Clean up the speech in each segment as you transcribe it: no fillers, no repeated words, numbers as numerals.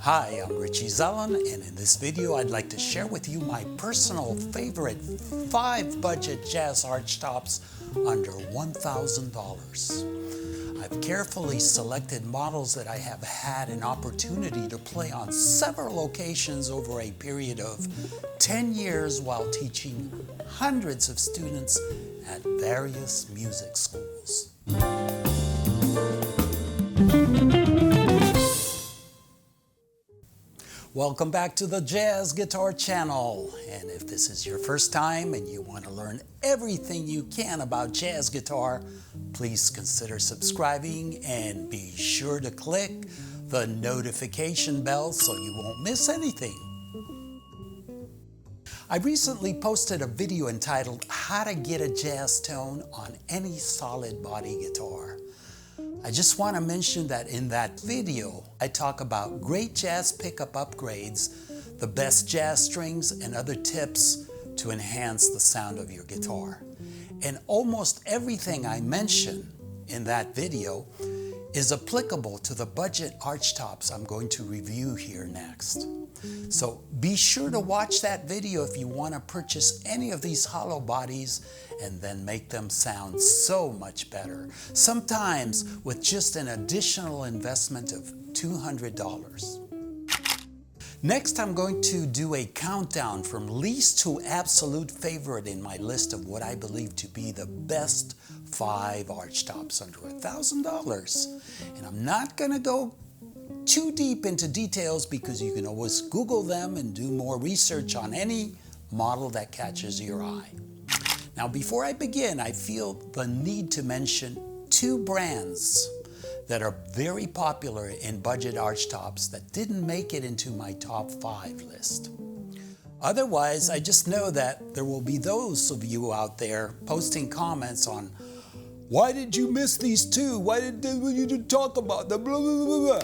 Hi, I'm Richie Zellen, and in this video I'd like to share with you my personal favorite 5 budget jazz archtops under $1,000. I've carefully selected models that I have had an opportunity to play on several occasions over a period of 10 years while teaching hundreds of students at various music schools. Welcome back to the Jazz Guitar Channel, and if this is your first time and you want to learn everything you can about jazz guitar, please consider subscribing and be sure to click the notification bell so you won't miss anything. I recently posted a video entitled How to Get a Jazz Tone on Any Solid Body Guitar. I just want to mention that in that video, I talk about great jazz pickup upgrades, the best jazz strings, and other tips to enhance the sound of your guitar. And almost everything I mention in that video is applicable to the budget archtops I'm going to review here next. So be sure to watch that video if you want to purchase any of these hollow bodies and then make them sound so much better, sometimes with just an additional investment of $200. Next, I'm going to do a countdown from least to absolute favorite in my list of what I believe to be the best 5 archtops under $1,000. And I'm not going to go too deep into details because you can always Google them and do more research on any model that catches your eye. Now, before I begin, I feel the need to mention 2 brands that are very popular in budget archtops that didn't make it into my top 5 list. Otherwise, I just know that there will be those of you out there posting comments on, why did you miss these 2? Why did you talk about the blah, blah, blah, blah?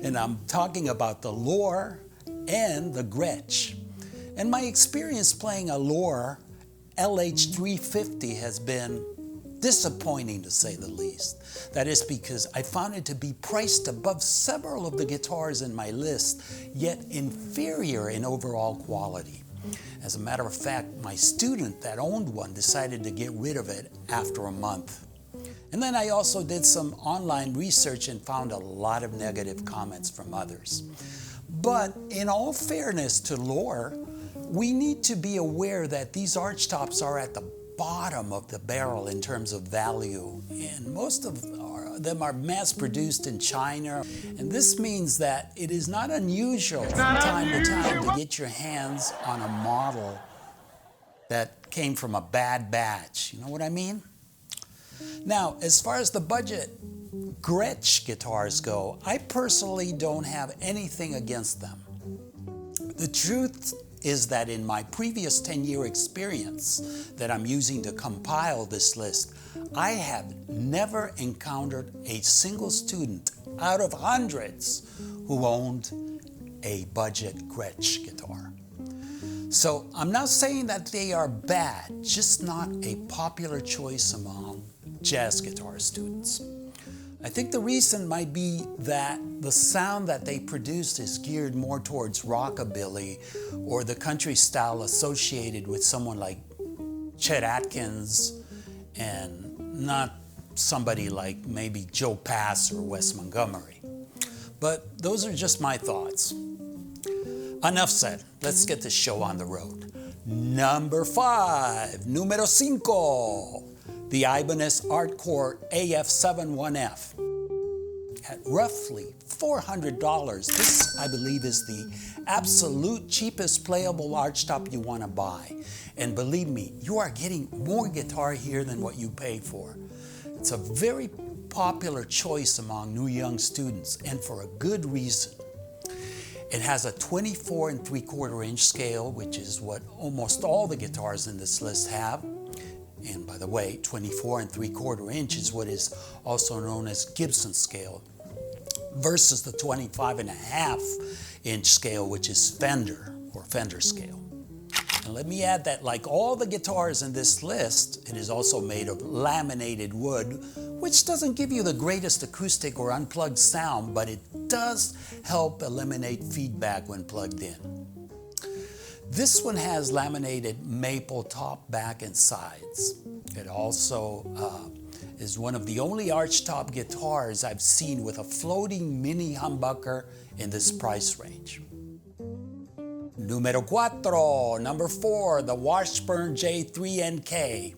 And I'm talking about the Lohr and the Gretsch. And my experience playing a Lohr LH350 has been disappointing, to say the least. That is because I found it to be priced above several of the guitars in my list, yet inferior in overall quality. As a matter of fact, my student that owned one decided to get rid of it after a month. And then I also did some online research and found a lot of negative comments from others. But in all fairness to Lohr, we need to be aware that these archtops are at the bottom of the barrel in terms of value, and most of them are mass-produced in China. And this means that it is not unusual from time to time to get your hands on a model that came from a bad batch. You know what I mean? Now, as far as the budget Gretsch guitars go, I personally don't have anything against them. The truth is that in my previous 10-year experience that I'm using to compile this list, I have never encountered a single student out of hundreds who owned a budget Gretsch guitar. So I'm not saying that they are bad, just not a popular choice among jazz guitar students. I think the reason might be that the sound that they produced is geared more towards rockabilly or the country style associated with someone like Chet Atkins and not somebody like maybe Joe Pass or Wes Montgomery. But those are just my thoughts. Enough said. Let's get this show on the road. Number 5, numero 5. The Ibanez Artcore AF71F. At roughly $400, this, I believe, is the absolute cheapest playable archtop you want to buy. And believe me, you are getting more guitar here than what you pay for. It's a very popular choice among new young students, and for a good reason. It has a 24 3/4 inch scale, which is what almost all the guitars in this list have. And by the way, 24 3/4 inch is what is also known as Gibson scale, versus the 25.5 inch scale, which is Fender or Fender scale. And let me add that like all the guitars in this list, it is also made of laminated wood which doesn't give you the greatest acoustic or unplugged sound, but it does help eliminate feedback when plugged in. This one has laminated maple top, back, and sides. It also is one of the only archtop guitars I've seen with a floating mini humbucker in this price range. Numero 4, number 4, the Washburn J3NK.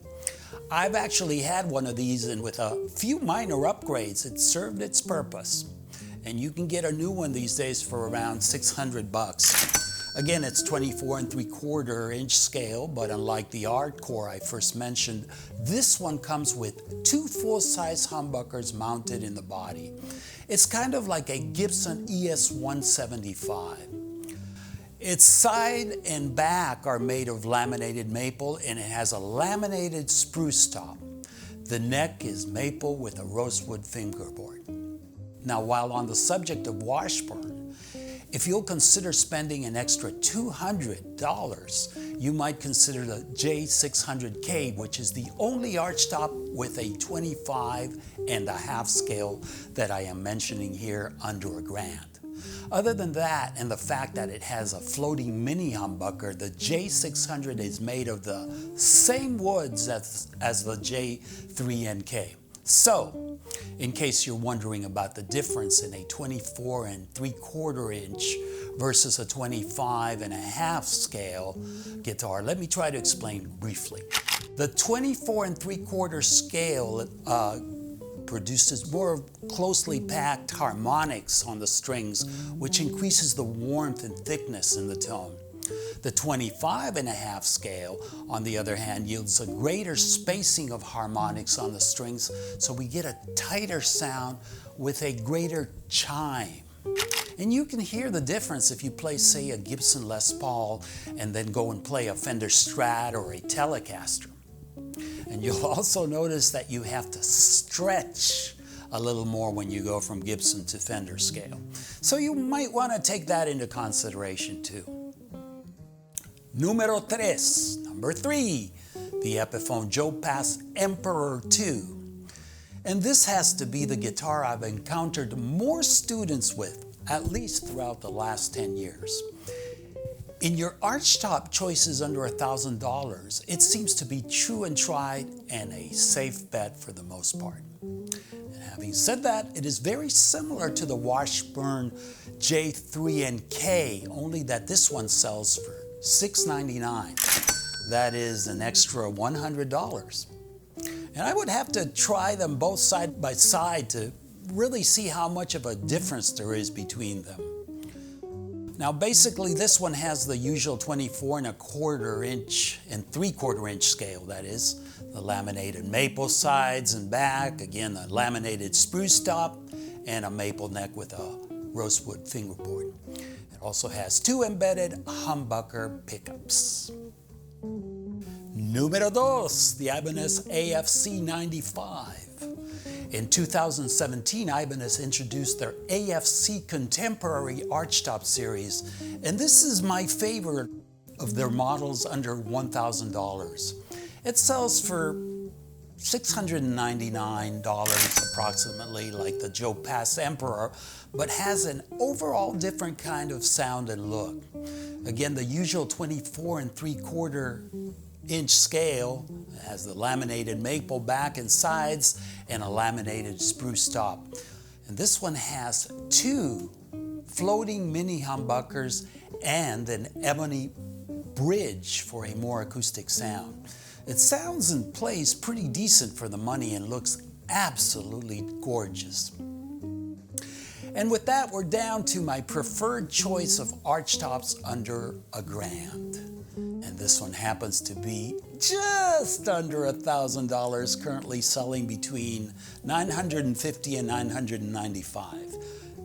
I've actually had one of these, and with a few minor upgrades, it served its purpose. And you can get a new one these days for around 600 bucks. Again, it's 24 3/4 inch scale, but unlike the Artcore I first mentioned, this one comes with 2 full-size humbuckers mounted in the body. It's kind of like a Gibson ES-175. Its side and back are made of laminated maple, and it has a laminated spruce top. The neck is maple with a rosewood fingerboard. Now, while on the subject of Washburn, if you'll consider spending an extra $200, you might consider the J600K, which is the only archtop with a 25.5 scale that I am mentioning here under $1,000. Other than that, and the fact that it has a floating mini humbucker, the J600 is made of the same woods as the J3NK. So, in case you're wondering about the difference in a 24 3/4 inch versus a 25.5 scale guitar, let me try to explain briefly. The 24 3/4 scale produces more closely packed harmonics on the strings, which increases the warmth and thickness in the tone. The 25.5 scale, on the other hand, yields a greater spacing of harmonics on the strings, so we get a tighter sound with a greater chime. And you can hear the difference if you play, say, a Gibson Les Paul and then go and play a Fender Strat or a Telecaster. And you'll also notice that you have to stretch a little more when you go from Gibson to Fender scale. So you might want to take that into consideration too. Numero 3, number 3, the Epiphone Joe Pass Emperor II. And this has to be the guitar I've encountered more students with, at least throughout the last 10 years. In your archtop choices under $1,000, it seems to be true and tried and a safe bet for the most part. And having said that, it is very similar to the Washburn J3NK, only that this one sells for $699. That is an extra $100. And I would have to try them both side by side to really see how much of a difference there is between them. Now basically this one has the usual 24 1/4 inch and 3/4 inch scale, that is, the laminated maple sides and back, again a laminated spruce top, and a maple neck with a rosewood fingerboard. It also has 2 embedded humbucker pickups. Numero 2, the Ibanez AFC 95. In 2017, Ibanez introduced their AFC Contemporary Archtop series, and this is my favorite of their models under $1,000. It sells for $699 approximately, like the Joe Pass Emperor, but has an overall different kind of sound and look. Again, the usual 24 3/4 inch scale has the laminated maple back and sides and a laminated spruce top. And this one has 2 floating mini humbuckers and an ebony bridge for a more acoustic sound. It sounds and plays pretty decent for the money and looks absolutely gorgeous. And with that, we're down to my preferred choice of archtops under $1,000. And this one happens to be just under $1,000, currently selling between $950 and $995.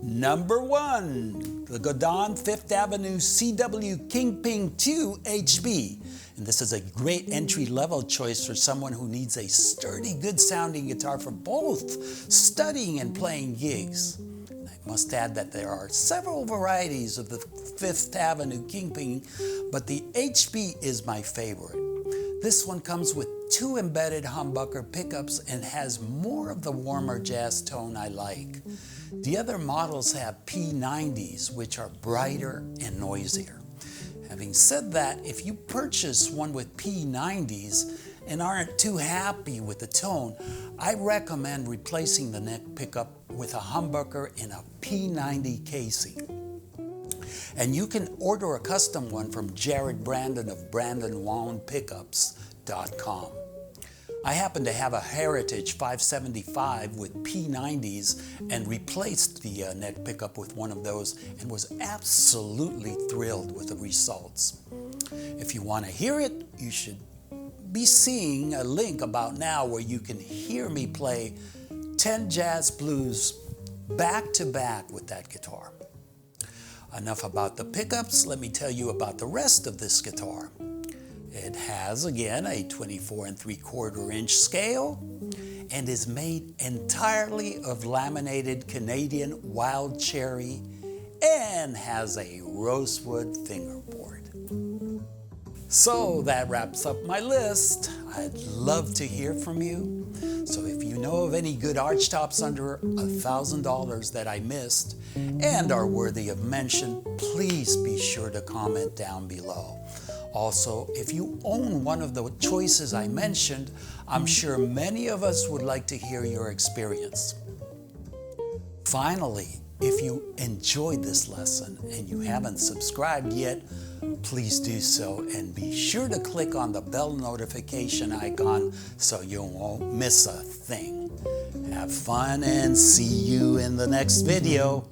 Number 1, the Godin 5th Avenue CW Kingpin 2 HB. And this is a great entry-level choice for someone who needs a sturdy, good-sounding guitar for both studying and playing gigs. I must add that there are several varieties of the 5th Avenue Kingpin, but the HB is my favorite. This one comes with 2 embedded humbucker pickups and has more of the warmer jazz tone I like. The other models have P90s, which are brighter and noisier. Having said that, if you purchase one with P90s and aren't too happy with the tone, I recommend replacing the neck pickup with a humbucker in a P90 casing. And you can order a custom one from Jared Brandon of BrandonWoundPickups.com. I happen to have a Heritage 575 with P90s and replaced the neck pickup with one of those and was absolutely thrilled with the results. If you want to hear it, you should be seeing a link about now where you can hear me play 10 jazz blues back to back with that guitar. Enough about the pickups, let me tell you about the rest of this guitar. It has, again, a 24 3/4 inch scale and is made entirely of laminated Canadian wild cherry and has a rosewood fingerboard. So that wraps up my list. I'd love to hear from you. So if you know of any good Archtops under $1,000 that I missed and are worthy of mention, please be sure to comment down below. Also, if you own one of the choices I mentioned, I'm sure many of us would like to hear your experience. Finally, if you enjoyed this lesson and you haven't subscribed yet, please do so and be sure to click on the bell notification icon so you won't miss a thing. Have fun and see you in the next video.